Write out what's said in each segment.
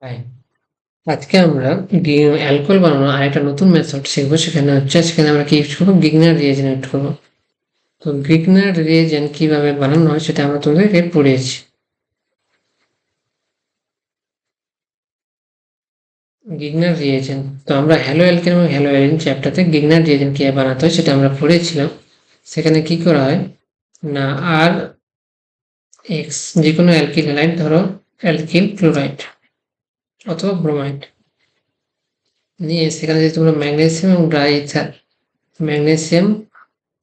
High, আজকে আমরা alcohol বানানোর আরেকটা নতুন মেথড শিখবো। সেখানে আমরা কি ইউজ করবো? গিগনার রিয়েজেন্ট ইউজ করবো। তো গিগনার রিয়েজেন্ট কিভাবে বানানো হয় সেটা আমরা তোমাদেরকে পড়িয়েছি। গিগনার রিয়েজেন্ট, তো আমরা হ্যালো অ্যালকেন এবং হ্যালো অ্যালিন চ্যাপ্টারতে গিগনার রিয়েজেন্ট কিভাবে বানাতে হয় সেটা আমরা পড়েছিলাম। সেখানে কি করা হয় না, আর এক্স যে কোনো অ্যালকিল হ্যালাইড, ধরো অ্যালকিল ক্লোরাইড অথবা ব্রোমাইড নিয়ে সেখানে যদি তোমরা ম্যাগনেসিয়াম এবং ড্রাই ইথার, ম্যাগনেসিয়াম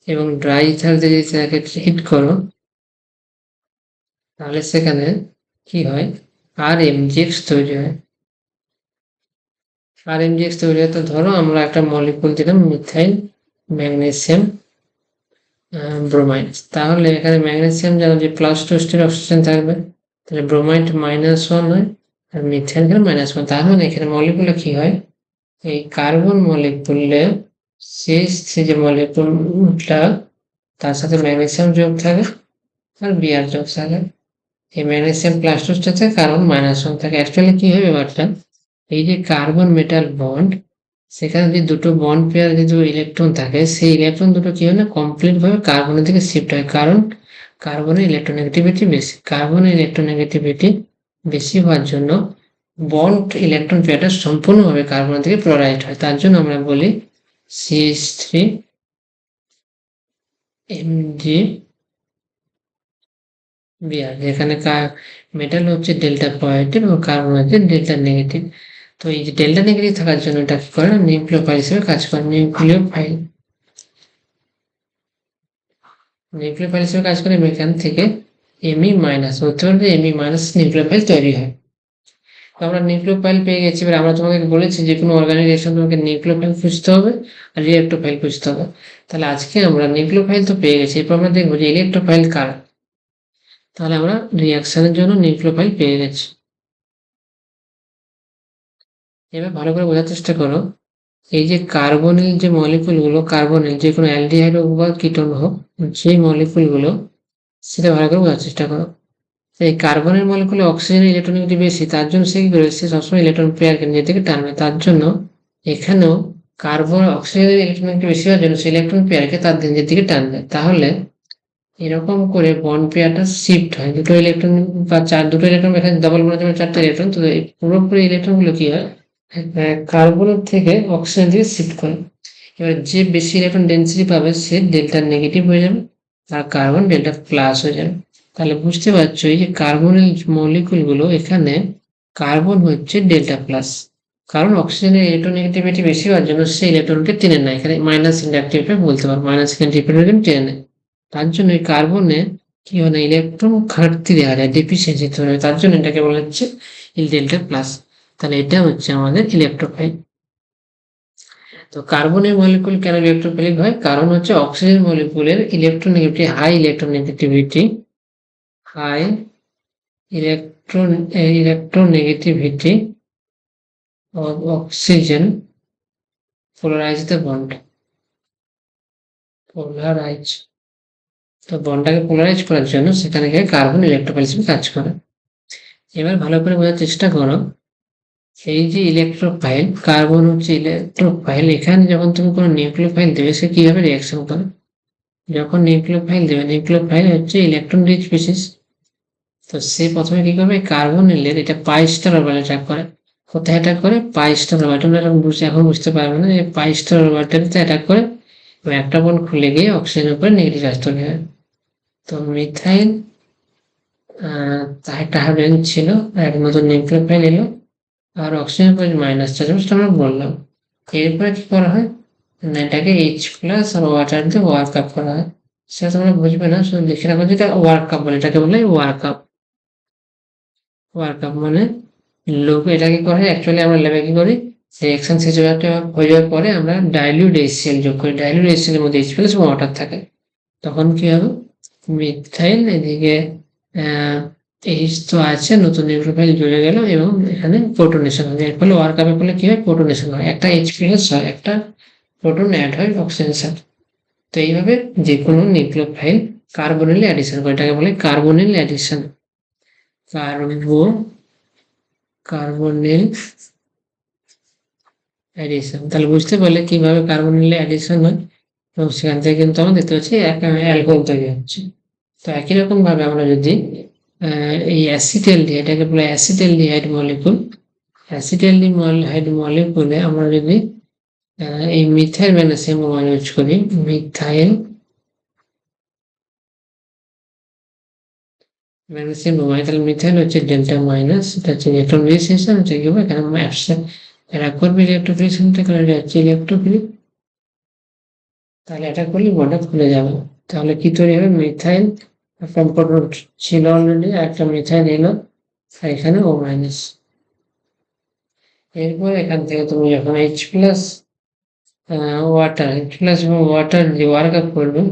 এবং ড্রাই ইথার যদি সেটাকে হিট করো, তাহলে সেখানে কি হয়, আর এমজিএক্স তৈরি হয়। আর এমজিএক্স তৈরি হয়, তো ধরো আমরা একটা মলিকুল দিলাম মিথাইল ম্যাগনেসিয়াম ব্রোমাইড, তাহলে এখানে ম্যাগনেসিয়াম যেন যে প্লাস টু স্টেট অক্সিজেন থাকবে, তাহলে ব্রোমাইড -1 হয় আর মিথাইল এখানে -1। তার মানে এখানে মলিকুলে কি হয়, এই কার্বন মলিকুলে সে যে মলিকুলটা, তার সাথে ম্যাগনেসিয়াম যোগ থাকে আর বিআর যোগ থাকে। এই ম্যাগনেসিয়াম প্লাস টু স্টেট থাকে, কার্বন -1 থাকে। অ্যাকচুয়ালি কি হয় ব্যাপারটা, এই যে কার্বন মেটাল বন্ড, সেখানে যদি দুটো বন্ড পেয়ার যদি ইলেকট্রন থাকে, সেই ইলেকট্রন দুটো কি হয় না, কমপ্লিট ভাবে কার্বনের দিকে শিফট হয়। কারণ কার্বনের ইলেকট্রোনেগেটিভিটি বেশি, কার্বনের ইলেকট্রোনেগেটিভিটি বেশি হওয়ার জন্য বন্ড ইলেকট্রন পেয়ারটা সম্পূর্ণভাবে কার্বনের দিকে পোলারাইজড হয়। তার জন্য আমরা বলি CH3 Mg বিআর, যেখানে মেটাল হচ্ছে ডেল্টা পজিটিভ এবং কার্বন হচ্ছে ডেল্টা নেগেটিভ। তো এই যে ডেল্টা নেগেটিভ থাকার জন্য এটা কি করে, নিউক্লিওফাইল হিসেবে কাজ করে। নিউক্লিওফাইল হিসেবে কাজ করে, এখান থেকে Me- হতে পারবে, Me- নিউক্লিওফাইল তৈরি হয়। তো আমরা নিউক্লিওফাইল পেয়ে গেছি। এবার আমরা তোমাদেরকে বলেছি যে কোনো অর্গানিক রিয়েকশন তোমাকে নিউক্লিওফাইল খুঁজতে হবে আর রিয়েক্টোফাইল খুঁজতে হবে। তাহলে আজকে আমরা নিউক্লিওফাইল তো পেয়ে গেছি, এরপর আমরা দেখবো যে ইলেকট্রোফাইল কারা। তাহলে আমরা রিয়াকশনের জন্য নিউক্লিওফাইল পেয়ে গেছি। এবার ভালো করে বোঝার চেষ্টা করো, এই যে কার্বনিল যে মলিকুলগুলো, কার্বনিল যে কোনো অ্যালডিহাইড হোক বা কিটোন হোক, সেই মলিকুলগুলো, সেটা ভালো করে বোঝার চেষ্টা করো। এই কার্বনের মলিকুলে অক্সিজেনের ইলেকট্রনিক বেশি, তার জন্য সে কি করে, সে সবসময় ইলেকট্রন পেয়ারকে নিজের দিকে টানবে। তার জন্য এখানেও কার্বন অক্সিজেনের ইলেকট্রনিক বেশি হওয়ার জন্য সে ইলেকট্রন পেয়ারকে তার নিজের দিকে টানবে। তাহলে এরকম করে বন্ড পেয়ারটা শিফট হয়, দুটো ইলেকট্রন বা দুটো ইলেকট্রন, এখানে ডবল বন্ডের জন্য 4টা ইলেকট্রন। তো এই পুরোপুরি ইলেকট্রন গুলো কি হয়, কার্বনের থেকে অক্সিজেন দিকে শিফট করে। এবার যে বেশি ইলেকট্রন ডেন্সিটি পাবে সে ডেল্টা নেগেটিভ হয়ে যাবে, আর কার্বন ডেল্টা প্লাস হয়ে যাবে। তাহলে বুঝতে পারছো এই যে কার্বনের মলিকুল গুলো, এখানে কার্বন হচ্ছে ডেল্টা প্লাস, কারণ অক্সিজেনের ইলেকট্রোনেগেটিভিটি বেশি হওয়ার জন্য সে ইলেকট্রনকে টেনে নেয়। এখানে মাইনাস ইন্ডাকটিভ বলতে পারো, মাইনাস ইন্ডাকটিভ টেনে নেয়। তার জন্য এই কার্বনে কি হয় না, ইলেকট্রন ঘাটতি দেখা যায়, ডেফিসিয়েন্সি তৈরি হয়। তার জন্য এটাকে বলা হচ্ছে ডেল্টা প্লাস। তাহলে এটা হচ্ছে আমাদের ইলেকট্রোফাইল। তো কার্বনের মলিকুল কেন ইলেকট্রোফিলিক হয়, কারণ হচ্ছে অক্সিজেন মলিকুলের electronegativity high, electronegativity high, electronegativity of oxygen polarize the bond, polarize. তো বন্ডটাকে পোলারাইজ করার জন্য সেখানে গিয়ে কার্বন ইলেকট্রোফাইল হিসেবে কাজ করে। এবার ভালো করে বোঝার চেষ্টা করো, এই যে ইলেকট্রোফাইল, কার্বন হচ্ছে ইলেকট্রোফাইল, এখানে যখন তুমি কোনো নিউক্লিওফাইল দেবে সে কিভাবে রিয়াকশন করে, যখন নিউক্লিওফাইল দেবে, নিউক্লিওফাইল হচ্ছে ইলেকট্রন রিচ স্পিসিস, তো সে প্রথমে কি করবে, কার্বনিলের এটা পাই স্টার অরবিটাল অ্যাটাক করে। কোথায় অ্যাটাক করে, পাই স্টার অরবিটাল। এখন বুঝতে পারবে না, যে পাই স্টার অরবিটালতে অ্যাটাক করে এবং একটা বন্ড খুলে গিয়ে অক্সিজেনের উপরে নেগেটিভ চার্জ তৈরি হয়। তো মিথাইল একটা হাইড্রোজেন ছিল, এক নতুন নিউক্লিওফাইল এলো, আর অক্সিজেন পরে মাইনাস চার্জ, সেটা আমরা বললাম। এরপরে কি করা হয় না, এটাকে H+ আর ওয়াটার দিয়ে ওয়ার্ক আপ করা হয়। সেটা তোমরা বুঝবে না, শুধু লিখে রাখো যেটা ওয়ার্ক আপ বলে, এটাকে বলে ওয়ার্ক আপ। ওয়ার্ক আপ মানে লোক, এটাকে করে অ্যাকচুয়ালি আমরা ল্যাবে কি করি, রিঅ্যাকশন স্যাচুরেটেড হয়ে যাওয়ার পরে আমরা ডাইলিউট HCl যোগ করি। ডাইলিউট HCl এর মধ্যে H+ এবং ওয়াটার থাকে। তখন কি হবে, মিথাইল এদিকে H তো আছে, নতুন নিউক্লিওফাইল জুড়ে গেল এবং এখানে প্রোটনেশন হবে। এর ফলে ওয়ার্ক আপের ফলে কি হয়, প্রোটনেশন হয়, একটা H+ হয়, একটা প্রোটন অ্যাড হয় অক্সিজেনের সাথে। তো এইভাবে যে কোনো নিউক্লিওফাইল কার্বনিল অ্যাডিশন করে, এটাকে বলে কার্বনিল অ্যাডিশন। কার্বো carbonyl addition. তাহলে বুঝতে পারলে কিভাবে কার্বনিল অ্যাডিশন হয়, এবং সেখান থেকে কিন্তু আমরা দেখতে পাচ্ছি অ্যালকোহল তৈরি হচ্ছে। তো একই রকম ভাবে আমরা যদি এই অ্যাসিটালডিহাইড, এটাকে বলে অ্যাসিটালডিহাইড মলিকুল, অ্যাসিটালডিহাইড মলিকুলে আমরা যদি এই মিথাইল ম্যাগনেসিয়াম ইউজ করি, মিথাইল ম্যাগনেসিয়াম ব্রোমাইড, তাহলে মিথাইল হচ্ছে ডেল্টা মাইনাস, এটা হচ্ছে ইলেকট্রন রিসেশন, হচ্ছে কি হবে এখানে এটা করবে ইলেকট্রোফিলিকেশনটা করে যাচ্ছে ইলেকট্রোফিলিক, তাহলে এটা করলে বন্ডটা খুলে যাবে। তাহলে কি তৈরি হবে, মিথাইল একটা প্রোটন ছিল অলরেডি, একটা মিথাইল এলো, আর এখানে ও মাইনাস। এরপর এখান থেকে তুমি যখন এইচ প্লাস এবং ওয়াটার দিয়ে ওয়ার্ক আপ করবে,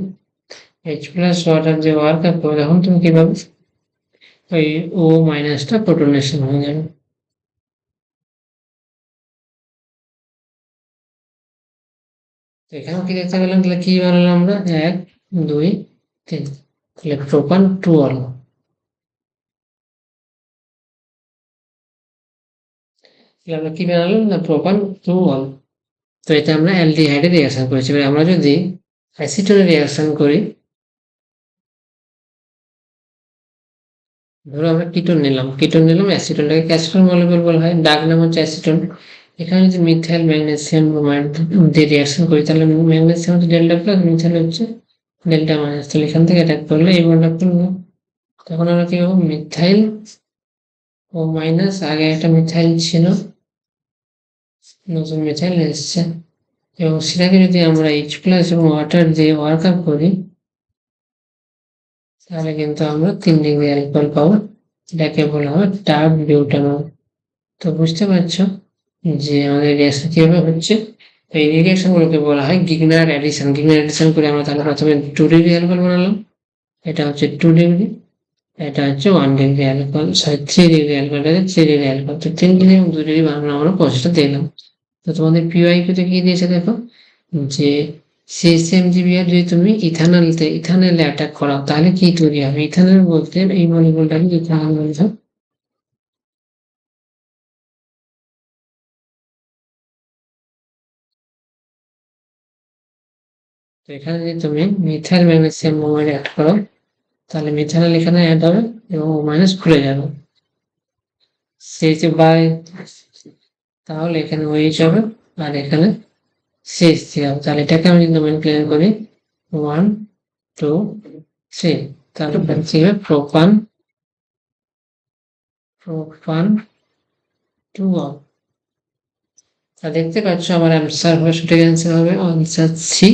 এইচ প্লাস ওয়াটার দিয়ে ওয়ার্ক আপ করবে, তখন তুমি কি পাবে, ওই ও মাইনাসটা প্রোটনেশন হয়ে যাবে। এখানেও কি দেখতে পেলাম, তাহলে কি বানালাম আমরা, 1 2 3, তাহলে প্রোপান 2 হলো। আমরা কি বানালাম না, প্রোপান 2 হল। তো এটা আমরা অ্যালডিহাইডে রিঅ্যাকশন করেছি। এবার আমরা যদি অ্যাসিটোনে রিঅ্যাকশন করি, ধরো আমরা কিটোন নিলাম অ্যাসিটোনটাকে ক্যাস্টন মলিকুল বলা হয়, ডাক নাম হচ্ছে অ্যাসিটোন। এখানে যদি মিথাইল ম্যাগনেসিয়াম ব্রোমাইড দিয়ে রিঅ্যাকশন করি, তাহলে ম্যাগনেসিয়াম হচ্ছে ডেল্টা প্লাস, মিথাইল হচ্ছে ডেল্টা মাইনাস, তাহলে এখান থেকে অ্যাটাক করলে এই বন্ডটা করবো, তখন আমরা কি পাবো, মিথাইল ও মাইনাস, আগে একটা মিথাইল ছিল, নতুন মিথাইল এসছে, এবং সেটাকে যদি আমরা এইচ প্লাস এবং ওয়াটার দিয়ে ওয়ার্ক আপ করি, তাহলে কিন্তু আমরা 3 ডিগ্রি অ্যালকোহল পাবো, এটাকে বলা হয় টার্ক বিউটানল। তো বুঝতে পারছো যে আমাদের রিঅ্যাকশন কিভাবে হচ্ছে। তো এই রিঅ্যাকশন গুলোকে বলা হয় গিগনার অ্যাডিশন। গিগনার অ্যাডিশন করে আমরা তাহলে প্রথমে 2 ডিগ্রি অ্যালকোহল বানালাম, এটা হচ্ছে 2 ডিগ্রি, এটা হচ্ছে 1 degree alcohol, sorry 3 degree alcohol, এটা 3 ডিগ্রি অ্যালকোহল। তো 3 ডিগ্রি এবং 2 ডিগ্রি বানানো আমরা প্রসেসটা দিলাম। তো তোমাদের পিওআইকিউ তে কি দিয়েছে দেখো, যে সিএসএমজিবিআর যদি তুমি ইথানলে অ্যাটাক করাও, তাহলে কি তৈরি হবে, ইথানল বলতে এই মলিকুলটাকে ইথানল বলতে হয়। তো এখানে যদি তুমি মিথাইল ম্যাগনেসিয়াম ব্রোমাইড অ্যাড করো, তাহলে মিথানল এখানে অ্যাড হবে এবং ও মাইনাস খুলে যাবে, সিএইচ বাই, তাহলে এখানে ওইচ হবে, আর এখানে সিএইচ3 হবে। তাহলে এটাকে আমি যদি নমেনক্লেচার করি 1 2 3, তাহলে কি হবে, প্রোপান 2 হবে। তা দেখতে পাচ্ছ আমার অ্যান্সার হবে, সঠিক অ্যান্সার হবে আনসার সি,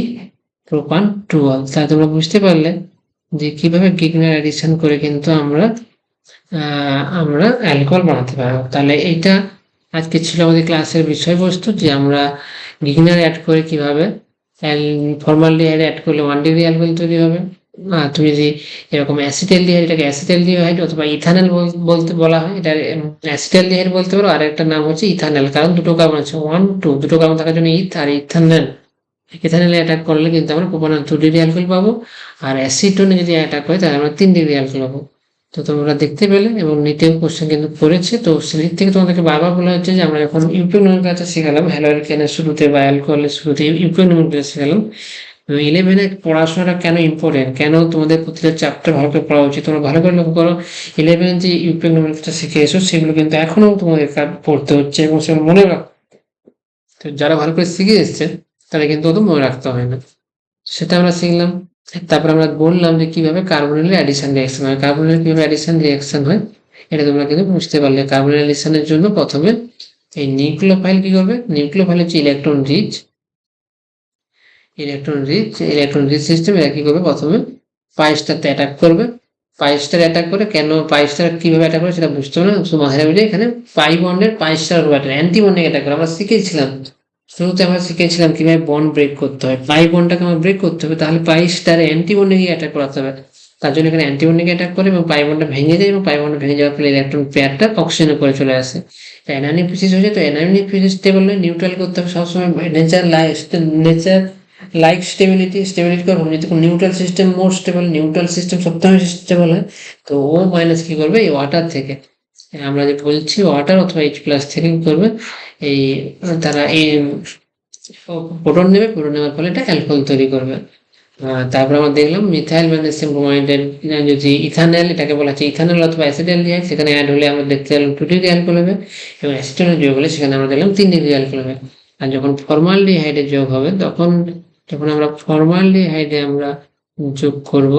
প্রোপান 2 হবে। তাহলে তোমরা বুঝতে পারলে যে কিভাবে গিগনার অ্যাডিশন করে কিন্তু আমরা অ্যালকোহল বানাতে পারবো। তাহলে এইটা আজকে ছিল আমাদের ক্লাসের বিষয়বস্তু, যে আমরা গিগনার অ্যাড করে কিভাবে ফর্মালডিহাইড অ্যাড করলে 1 ডিগ্রি অ্যালকোহল তৈরি হবে। তুমি যদি এরকম অ্যাসিটালডিহাইড, এটাকে অ্যাসিটালডিহাইড অথবা ইথানল বলতে বলা হয়, এটা অ্যাসিটালডিহাইড বলতে পারো, আর একটা নাম হচ্ছে ইথানল, কারণ দুটো কার্বন আছে 1 2, দুটো কার্বন থাকার জন্য ইথ আর ইথানল। ইথানলে অ্যাটাক করলে কিন্তু আমরা প্রোপানল 2 ডিগ্রি অ্যালকোহল পাবো, আর অ্যাসিটোনে যদি অ্যাটাক হয় তাহলে আমরা 3 ডিগ্রি অ্যালকোহল পাবো। তো তোমরা দেখতে পেলে, এবং নিটেও কোশ্চেন কিন্তু করেছে। তো সেদিক থেকে তোমাদেরকে বারবার বলা হচ্ছে যে আমরা যখন ইউপিক নোমেনক্লেচার শিখালাম, হ্যালোঅ্যালকেনের শুরুতে বা অ্যালকোহলের শুরুতে ইউপিক নোমেনক্লেচার শিখালাম, 11-এ পড়াশোনাটা কেন ইম্পর্টেন্ট, কেন তোমাদের প্রতিটা চ্যাপ্টার ভালো করে পড়া উচিত, তোমরা ভালো করে লক্ষ্য করো, 11 যে ইউপিক নোমেনক্লেচার শিখে এসো, সেগুলো কিন্তু এখনো তোমাদের পড়তে হচ্ছে এবং সেগুলো মনে রাখ। তো যারা ভালো করে শিখে এসছে তারা কিন্তু অত মনে রাখতে হয় না, সেটা আমরা শিখলাম। তারপর আমরা বললাম যে কিভাবে কার্বনিল অ্যাডিশন রিঅ্যাকশন হয়, কার্বনিল কিভাবে অ্যাডিশন রিঅ্যাকশন হয়, এটা তোমরা কিন্তু বুঝতে পারলে। কার্বনিল অ্যাডিশনের জন্য প্রথমে এই নিউক্লিওফাইল কি করবে, নিউক্লিওফাইল হচ্ছে ইলেকট্রন রিচ সিস্টেম, এরা কি করবে, প্রথমে পাইস্টারতে অ্যাটাক করবে। পাইস্টার অ্যাটাক করে, কেন পাইস্টার কিভাবে অ্যাটাক করে সেটা বুঝতে হবে না, শুধু মাথায় রাখবে যে এখানে পাই বন্ডের পাইস্টার অ্যান্টি বন্ডে অ্যাটাক করে। আমরা শিখেছিলাম, শুরুতে আমরা শিখেছিলাম কিভাবে বন্ড ব্রেক করতে হয়, পাই বন্ডটাকে আমার ব্রেক করতে হবে, তাহলে পাই স্টার অ্যান্টি বন্ডে গিয়ে অ্যাটাক করাতে হবে। তার জন্য এখানে অ্যান্টি বন্ডে অ্যাটাক করে এবং পাই বন্ডটা ভেঙে যায়, এবং পাই বন্ডটা ভেঙে যাওয়ার ফলে ইলেকট্রন পেয়ারটা অক্সিজেনে করে চলে আসে, অ্যানায়নিক ফিসিস হয়েছে। তো অ্যানায়নিক ফিসিস স্টেবল নয়, নিউট্রাল করতে হবে সবসময়, নেচার লাইক স্টেবিলিটি করবো, যদি নিউট্রাল সিস্টেম মোর স্টেবল, নিউট্রাল সিস্টেম সবসময় স্টেবল হয়। তো ও মাইনাস কি করবে, এই ওয়াটার থেকে আমরা যে বলছি ওয়াটার অথবা H+ থেকে কি করবে, এই তারা এই প্রোটন নেবে, প্রোটন নেওয়ার ফলে এটা অ্যালকোহল তৈরি করবে। তারপর আমরা দেখলাম মিথাইল ম্যাগনেসিয়াম ব্রোমাইডের যদি ইথানল, এটাকে বলা হচ্ছে ইথানল অথবা অ্যাসিটালডিহাইড, সেখানে অ্যাড হলে আমরা দেখতে পেলাম 2 ডিগ্রি অ্যালকোহল হবে, এবং অ্যাসিটানোল যোগ হলে সেখানে আমরা দেখলাম 3 ডিগ্রি অ্যালকোহল হবে। আর যখন ফর্মালডিহাইডের যোগ হবে তখন, যখন আমরা ফর্মালডিহাইডে আমরা যোগ করব,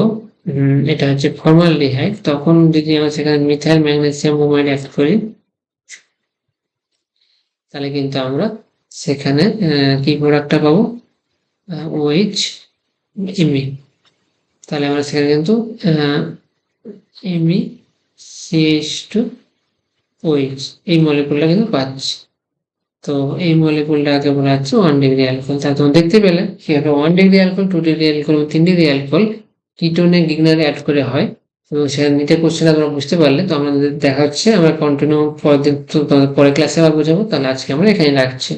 এটা হচ্ছে ফর্মালডিহাইড, তখন যদি আমরা সেখানে মিথাইল ম্যাগনেসিয়াম ব্রোমাইড অ্যাড করি, তাহলে কিন্তু আমরা সেখানে কি প্রোডাক্টটা পাবো, OH Me। তাহলে আমরা সেখানে কিন্তু Me CH2OH এই মলিকুলটা কিন্তু পাচ্ছি। তো এই মলিকুলটাকে বলা হচ্ছে 1 ডিগ্রি অ্যালকোহল। তাহলে তোমরা দেখতে পেলে কিভাবে 1 ডিগ্রি অ্যালকোহল, 2 ডিগ্রি অ্যালকোহল এবং 3 ডিগ্রি অ্যালকোহল কিটোনে গিগনারে অ্যাড করে হয়। এবং সেখানে নিচে কোশ্চেনটা তোমরা বুঝতে পারলে, তো আমাদের দেখা হচ্ছে আমরা কন্টিনিউ পরের ক্লাসে আবার বোঝাবো। তাহলে আজকে আমরা এখানে রাখছি।